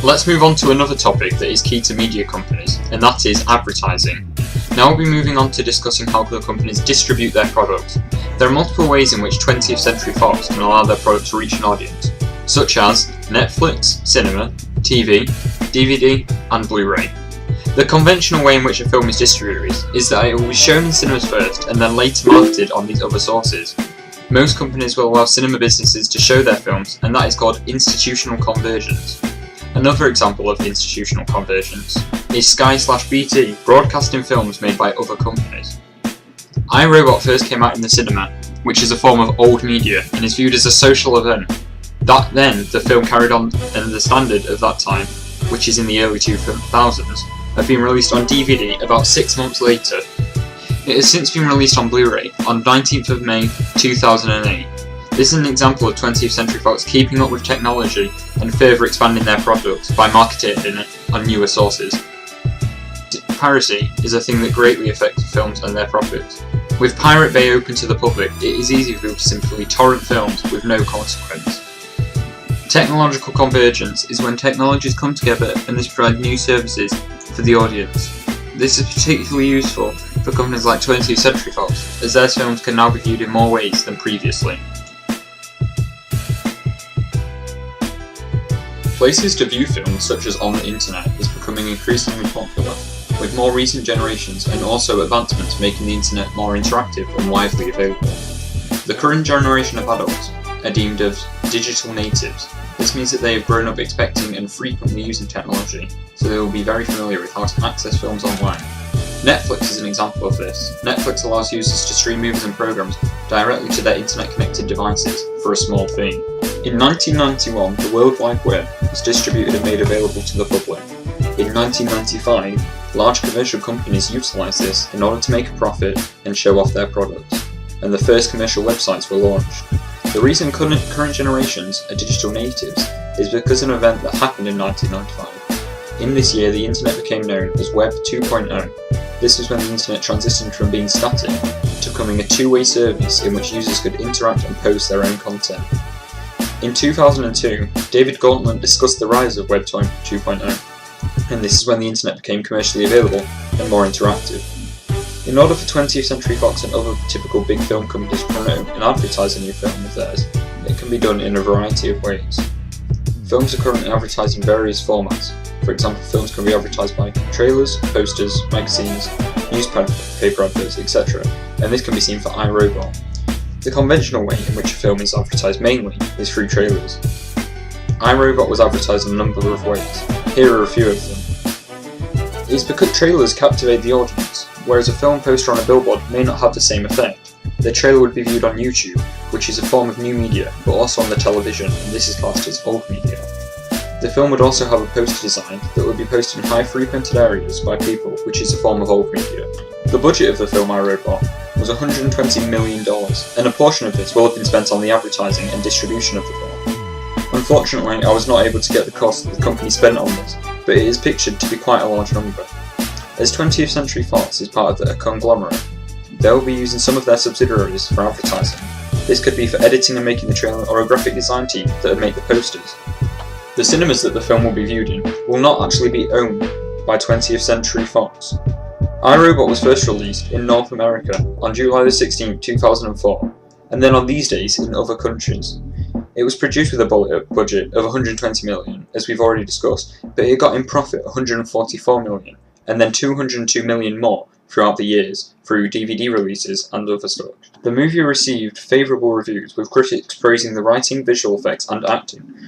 Let's move on to another topic that is key to media companies, and that is advertising. Now we'll be moving on to discussing how the companies distribute their products. There are multiple ways in which 20th Century Fox can allow their product to reach an audience, such as Netflix, cinema, TV, DVD, and Blu-ray. The conventional way in which a film is distributed is that it will be shown in cinemas first and then later marketed on these other sources. Most companies will allow cinema businesses to show their films, and that is called institutional conversions. Another example of institutional conversions is Sky/BT broadcasting films made by other companies. iRobot first came out in the cinema, which is a form of old media and is viewed as a social event. The film carried on, and the standard of that time, which is in the early 2000s, have been released on DVD about 6 months later. It has since been released on Blu-ray on 19th of May 2008. This is an example of 20th Century Fox keeping up with technology and further expanding their products by marketing it on newer sources. Piracy is a thing that greatly affects films and their profits. With Pirate Bay open to the public, it is easy for people to simply torrent films with no consequence. Technological convergence is when technologies come together and this provides new services for the audience. This is particularly useful for companies like 20th Century Fox, as their films can now be viewed in more ways than previously. Places to view films, such as on the internet, is becoming increasingly popular, with more recent generations and also advancements making the internet more interactive and widely available. The current generation of adults are deemed as digital natives. This means that they have grown up expecting and frequently using technology, so they will be very familiar with how to access films online. Netflix is an example of this. Netflix allows users to stream movies and programs directly to their internet-connected devices for a small fee. In 1991, the World Wide Web was distributed and made available to the public. In 1995, large commercial companies utilised this in order to make a profit and show off their products, and the first commercial websites were launched. The reason current generations are digital natives is because of an event that happened in 1995. In this year, the internet became known as Web 2.0. This was when the internet transitioned from being static to becoming a two-way service in which users could interact and post their own content. In 2002, David Gauntlet discussed the rise of Web 2.0, and this is when the internet became commercially available and more interactive. In order for 20th Century Fox and other typical big film companies to promote and advertise a new film of theirs, it can be done in a variety of ways. Films are currently advertised in various formats. For example, films can be advertised by trailers, posters, magazines, newspaper adverts, etc., and this can be seen for iRobot. The conventional way in which a film is advertised mainly is through trailers. iRobot was advertised in a number of ways. Here are a few of them. It's because trailers captivate the audience, whereas a film poster on a billboard may not have the same effect. The trailer would be viewed on YouTube, which is a form of new media, but also on the television, and this is classed as old media. The film would also have a poster design that would be posted in high-frequented areas by people, which is a form of old media. The budget of the film iRobot was $120 million, and a portion of this will have been spent on the advertising and distribution of the film. Unfortunately, I was not able to get the cost that the company spent on this, but it is pictured to be quite a large number. As 20th Century Fox is part of a conglomerate, they will be using some of their subsidiaries for advertising. This could be for editing and making the trailer, or a graphic design team that would make the posters. The cinemas that the film will be viewed in will not actually be owned by 20th Century Fox. iRobot was first released in North America on July 16, 2004, and then on these days in other countries. It was produced with a budget of $120 million, as we've already discussed, but it got in profit $144 million, and then $202 million more throughout the years through DVD releases and other stuff. The movie received favourable reviews, with critics praising the writing, visual effects and acting.